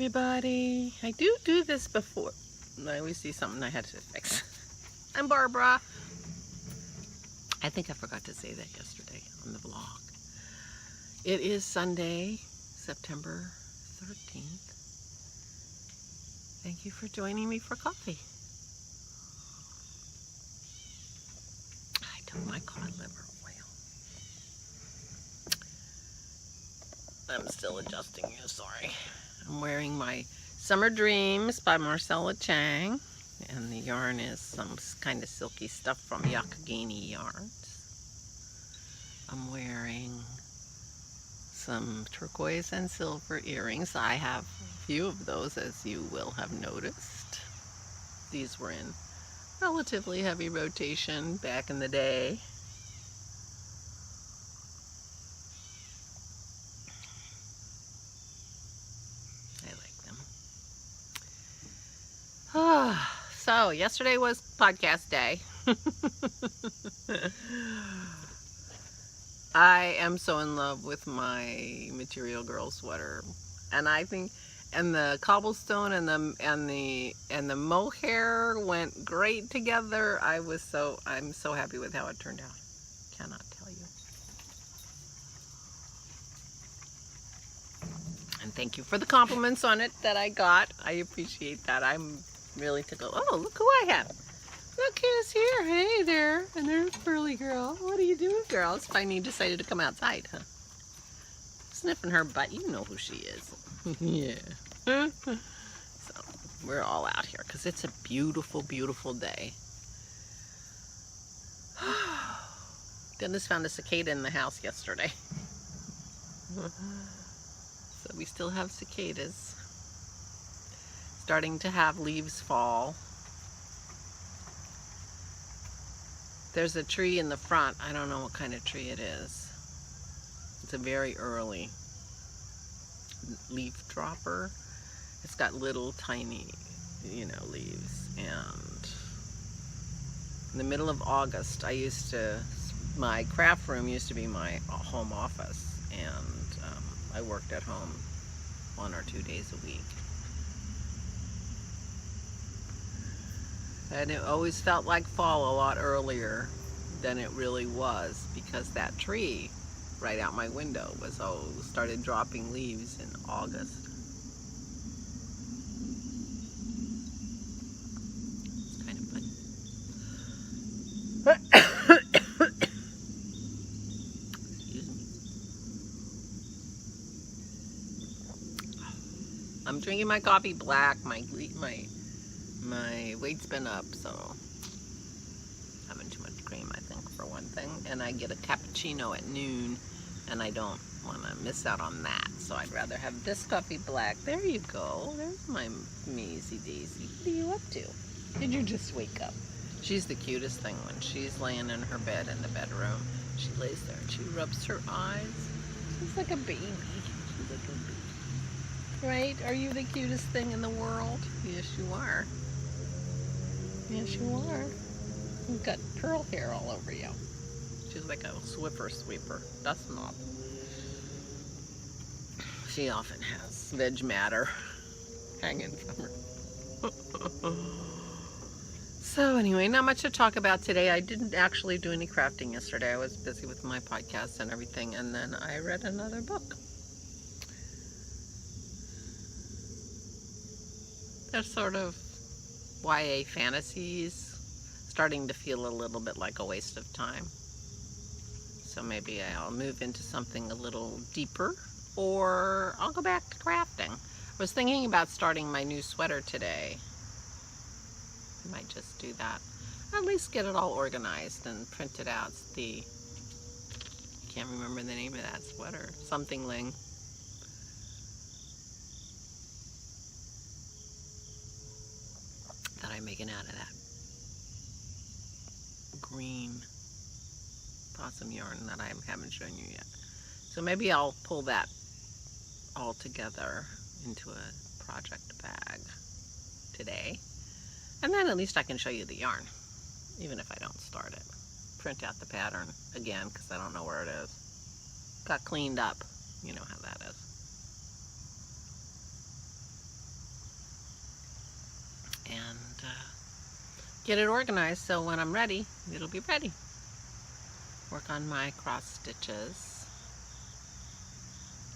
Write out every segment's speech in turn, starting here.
everybody. I do this before. I always see something I had to fix. I'm Barbara. I think I forgot to say that yesterday on the vlog. It is Sunday, September 13th. Thank you for joining me for coffee. I took my cod liver oil. I'm still adjusting you, sorry. I'm wearing my Summer Dreams by Marcella Chang, and the yarn is some kind of silky stuff from Yakagini Yarns. I'm wearing some turquoise and silver earrings. I have a few of those, as you will have noticed. These were in relatively heavy rotation back in the day. So yesterday was podcast day. I am so in love with my Material Girl sweater, and I think, and the cobblestone and the mohair went great together. I'm so happy with how it turned out. Cannot tell you. And thank you for the compliments on it that I got. I appreciate that. I'm really tickled. Oh, look who I have. Look who's here. Hey there. And there's Pearly Girl. What are you doing, girl? Finally decided to come outside, huh? Sniffing her butt. You know who she is. Yeah. So, we're all out here because it's a beautiful, beautiful day. Dennis found a cicada in the house yesterday. So we still have cicadas. Starting to have leaves fall. There's a tree in the front. I don't know what kind of tree it is. It's a very early leaf dropper. It's got little tiny, leaves. And in the middle of August, my craft room used to be my home office, and I worked at home 1 or 2 days a week. And it always felt like fall a lot earlier than it really was, because that tree right out my window started dropping leaves in August. It's kind of funny. Excuse me. I'm drinking my coffee black. My weight's been up, so having too much cream, I think, for one thing. And I get a cappuccino at noon, and I don't want to miss out on that. So I'd rather have this coffee black. There you go. There's my Maisie Daisy. What are you up to? Did you just wake up? She's the cutest thing when she's laying in her bed in the bedroom. She lays there and she rubs her eyes. She's like a baby. She's like a baby. Right? Are you the cutest thing in the world? Yes, you are. Yes, you are. You've got curl hair all over you. She's like a Swiffer sweeper, dust mop. She often has veg matter hanging from her. So anyway, not much to talk about today. I didn't actually do any crafting yesterday. I was busy with my podcast and everything, and then I read another book. They're sort of YA fantasies, starting to feel a little bit like a waste of time. So maybe I'll move into something a little deeper, or I'll go back to crafting. I was thinking about starting my new sweater today. I might just do that. At least get it all organized and print it out. It's can't remember the name of that sweater. Something Ling. That I'm making out of that green possum yarn that I haven't shown you yet. So maybe I'll pull that all together into a project bag today. And then at least I can show you the yarn, even if I don't start it. Print out the pattern again, because I don't know where it is. Got cleaned up. You know how that is. and get it organized so when I'm ready, it'll be ready. Work on my cross stitches.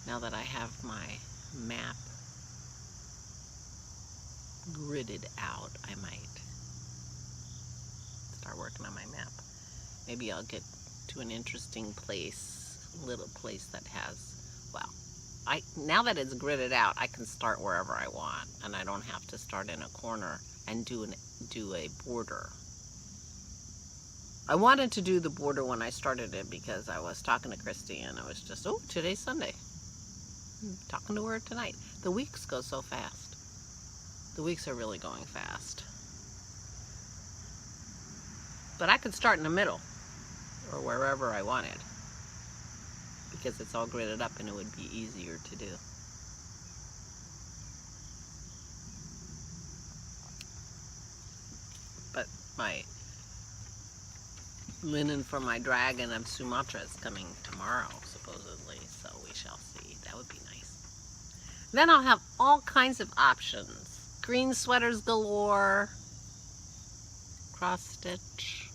Now that I have my map gridded out, I might start working on my map. Maybe I'll get to an interesting place, little place that has, well, now that it's gridded out, I can start wherever I want, and I don't have to start in a corner and do a border. I wanted to do the border when I started it because I was talking to Christy and it was just, oh, today's Sunday. I'm talking to her tonight. The weeks go so fast. The weeks are really going fast. But I could start in the middle or wherever I wanted because it's all gridded up and it would be easier to do. But my linen for my dragon of Sumatra is coming tomorrow, supposedly, so we shall see. That would be nice. Then I'll have all kinds of options. Green sweaters galore, cross stitch.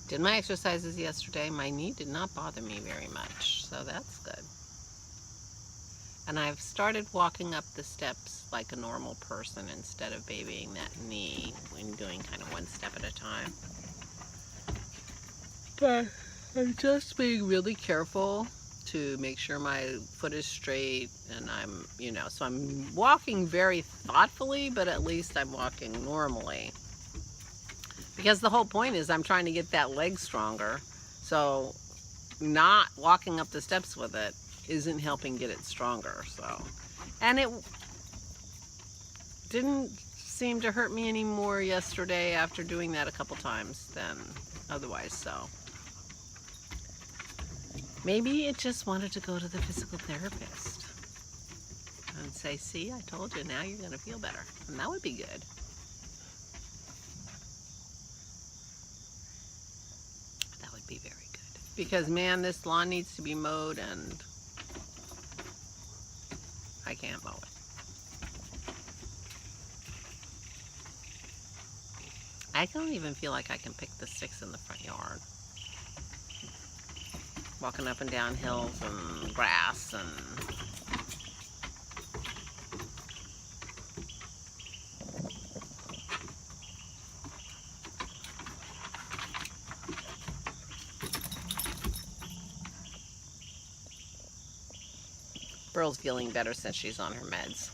Did my exercises yesterday. My knee did not bother me very much, so that's good. And I've started walking up the steps like a normal person instead of babying that knee when doing kind of one step at a time. But I'm just being really careful to make sure my foot is straight and I'm, so I'm walking very thoughtfully, but at least I'm walking normally. Because the whole point is I'm trying to get that leg stronger. So not walking up the steps with it isn't helping get it stronger. So, and it didn't seem to hurt me anymore yesterday after doing that a couple times than otherwise. So maybe it just wanted to go to the physical therapist and say, see, I told you, now you're going to feel better. And that would be good. That would be very good. Because, man, this lawn needs to be mowed and I can't mow it. I don't even feel like I can pick the sticks in the front yard. Walking up and down hills and grass and Pearl's feeling better since she's on her meds.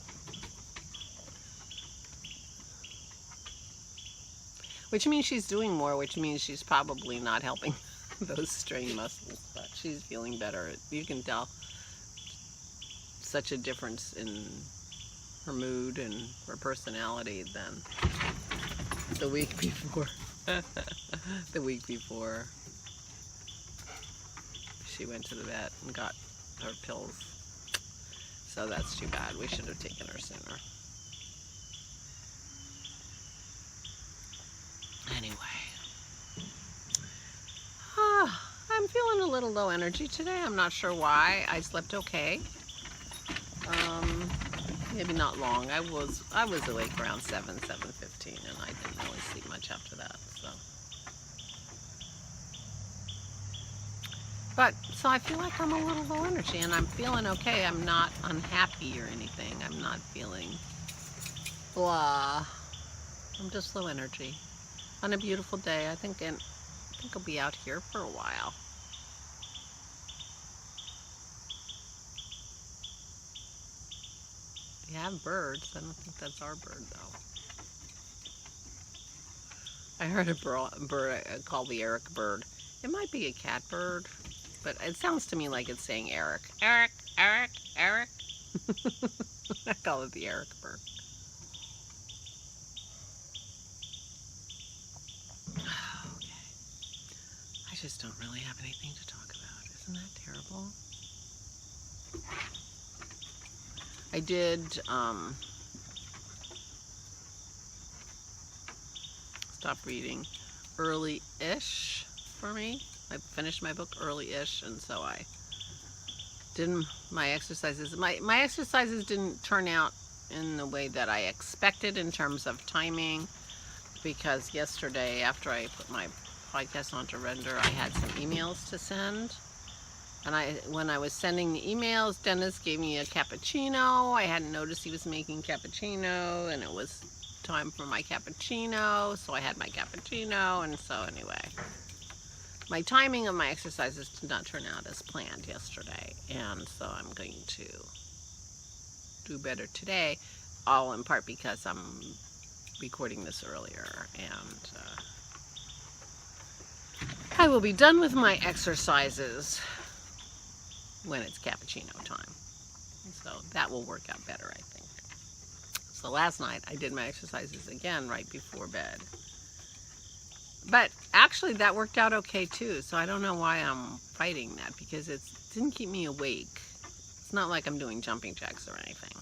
Which means she's doing more, which means she's probably not helping those strained muscles, but she's feeling better. You can tell such a difference in her mood and her personality than the week before. The week before she went to the vet and got her pills. So that's too bad. We should have taken her sooner. Anyway. I'm feeling a little low energy today. I'm not sure why. I slept okay. Maybe not long. I was awake around 7:15, and I didn't really sleep much after that. So I feel like I'm a little low energy, and I'm feeling okay. I'm not unhappy or anything. I'm not feeling blah. I'm just low energy. On a beautiful day, I think I'll be out here for a while. We have birds. I don't think that's our bird, though. I heard a bird called the Eric bird. It might be a cat bird, but it sounds to me like it's saying Eric. Eric, Eric, Eric. I call it the Eric bird. Okay. I just don't really have anything to talk about. Isn't that terrible? I did stop reading early-ish for me. I finished my book early-ish, and so I my exercises didn't turn out in the way that I expected in terms of timing, because yesterday after I put my podcast onto render, I had some emails to send. And when I was sending the emails, Dennis gave me a cappuccino. I hadn't noticed he was making cappuccino, and it was time for my cappuccino, so I had my cappuccino. And so anyway, my timing of my exercises did not turn out as planned yesterday, and so I'm going to do better today, all in part because I'm recording this earlier, and I will be done with my exercises when it's cappuccino time. So that will work out better, I think. So last night I did my exercises again right before bed. But actually that worked out okay too. So I don't know why I'm fighting that, because it didn't keep me awake. It's not like I'm doing jumping jacks or anything.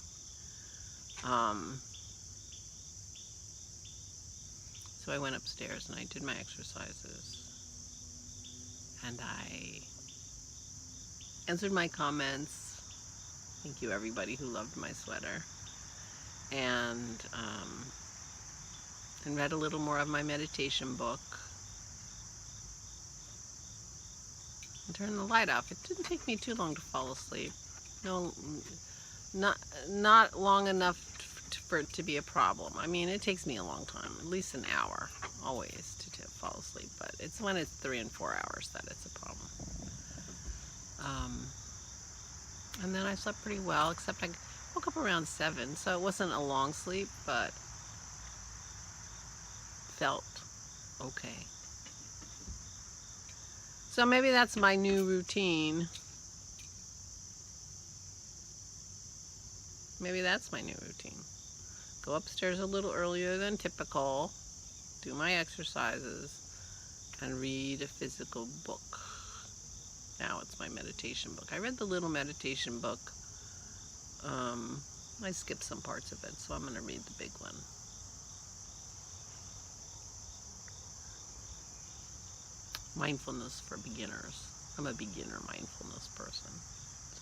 So I went upstairs and I did my exercises. And I answered my comments. Thank you everybody who loved my sweater. And read a little more of my meditation book. And turned the light off. It didn't take me too long to fall asleep. No, not long enough for it to be a problem. I mean, it takes me a long time, at least an hour, always, to fall asleep. But it's when it's 3 and 4 hours that it's a problem. And then I slept pretty well, except I woke up around 7, so it wasn't a long sleep, but felt okay. So maybe that's my new routine. Maybe that's my new routine. Go upstairs a little earlier than typical, do my exercises, and read a physical book. Now it's my meditation book. I read the little meditation book. I skipped some parts of it, so I'm going to read the big one. Mindfulness for beginners. I'm a beginner mindfulness person.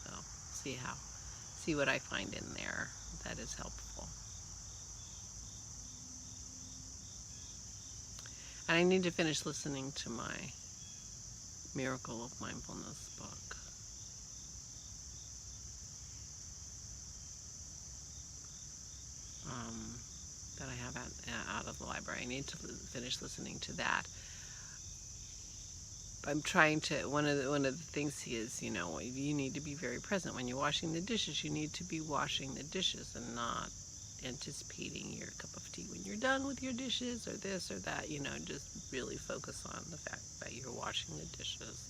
So see what I find in there that is helpful. And I need to finish listening to my Miracle of Mindfulness book. That I have out of the library. I need to finish listening to that. I'm trying to, one of the things is, you know, you need to be very present. When you're washing the dishes, you need to be washing the dishes and not anticipating your cup of tea when you're done with your dishes or this or that. You know, just really focus on the fact that you're washing the dishes.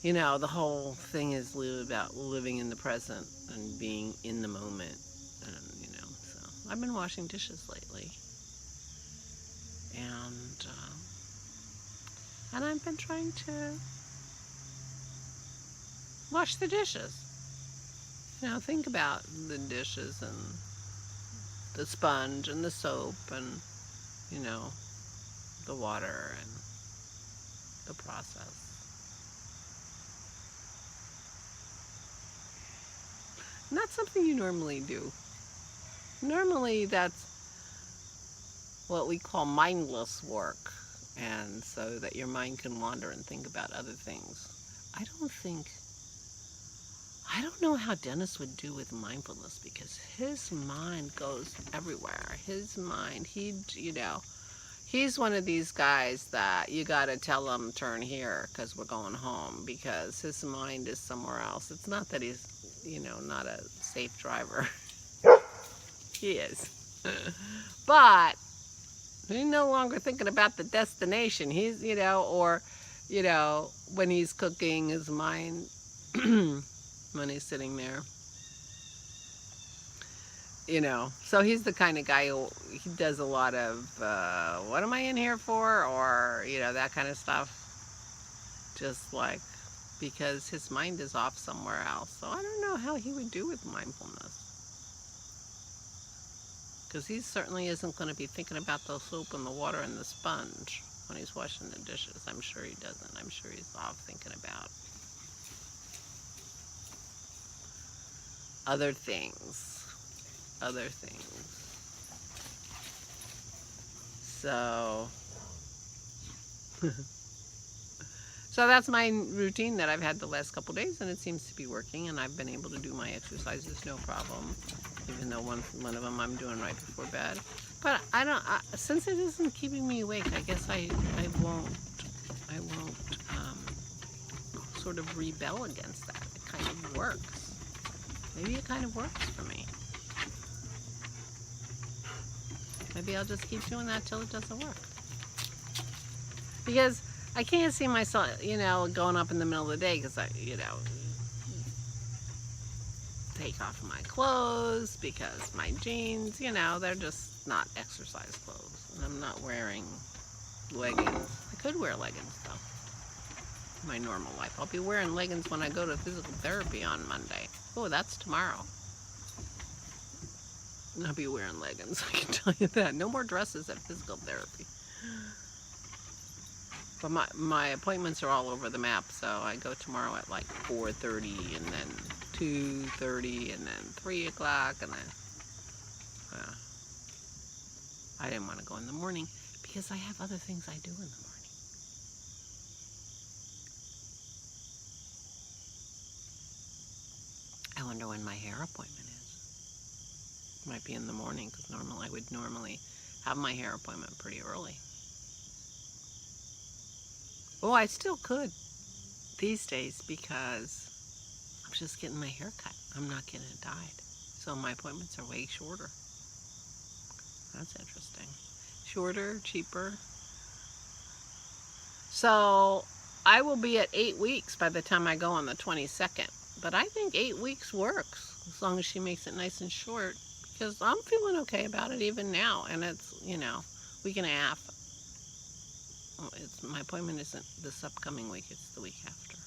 You know, the whole thing is about living in the present and being in the moment. And, you know, so I've been washing dishes lately. And I've been trying to wash the dishes. You know, think about the dishes and the sponge and the soap and, you know, the water and the process. And that's something you normally do. Normally that's what we call mindless work. And so that your mind can wander and think about other things. I don't know how Dennis would do with mindfulness, because his mind goes everywhere. His mind, you know, he's one of these guys that you gotta tell him turn here because we're going home, because his mind is somewhere else. It's not that he's, you know, not a safe driver. He is. But he's no longer thinking about the destination. He's, you know, or, you know, when he's cooking, his mind, when he's sitting there, you know. So he's the kind of guy who, he does a lot of, what am I in here for? Or, you know, that kind of stuff. Just like, because his mind is off somewhere else. So I don't know how he would do with mindfulness. Because he certainly isn't going to be thinking about the soap and the water and the sponge when he's washing the dishes. I'm sure he doesn't. I'm sure he's off thinking about other things. So, so that's my routine that I've had the last couple days, and it seems to be working, and I've been able to do my exercises no problem, even though one of them I'm doing right before bed. But since it isn't keeping me awake, I guess I won't sort of rebel against that. It kind of works. Maybe it kind of works for me. Maybe I'll just keep doing that till it doesn't work. Because I can't see myself, going up in the middle of the day because take off my clothes because my jeans, they're just not exercise clothes. And I'm not wearing leggings. I could wear leggings though. In my normal life. I'll be wearing leggings when I go to physical therapy on Monday. Oh, that's tomorrow. I'll be wearing leggings, I can tell you that. No more dresses at physical therapy. But my appointments are all over the map, so I go tomorrow at like 4:30 and then 2:30 and then 3 o'clock and then I didn't want to go in the morning because I have other things I do in the morning. I wonder when my hair appointment is. Might be in the morning because I would normally have my hair appointment pretty early. Oh, I still could these days because I'm just getting my hair cut. I'm not getting it dyed. So my appointments are way shorter. That's interesting. Shorter, cheaper. So I will be at 8 weeks by the time I go on the 22nd. But I think 8 weeks works as long as she makes it nice and short. Because I'm feeling okay about it even now. And it's, week and a half. My appointment isn't this upcoming week, it's the week after.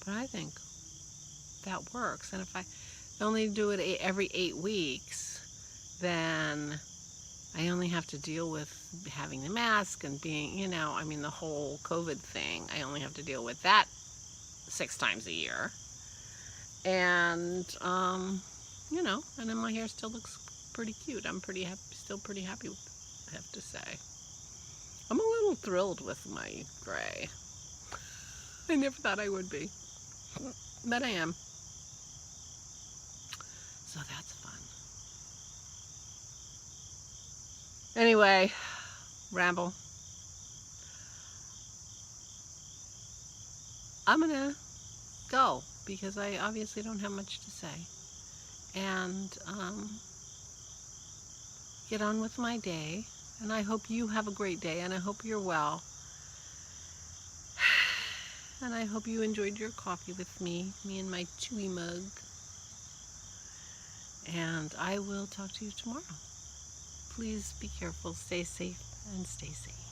But I think that works. And if I only do it every 8 weeks, then I only have to deal with having the mask and being, the whole COVID thing. I only have to deal with that 6 times a year. And, and then my hair still looks pretty cute. I'm still pretty happy with it, I have to say. I'm a little thrilled with my gray. I never thought I would be, but I am. So that's fun. Anyway, ramble. I'm gonna go because I obviously don't have much to say. And get on with my day. And I hope you have a great day, and I hope you're well. And I hope you enjoyed your coffee with me and my chewy mug. And I will talk to you tomorrow. Please be careful, stay safe, and stay safe.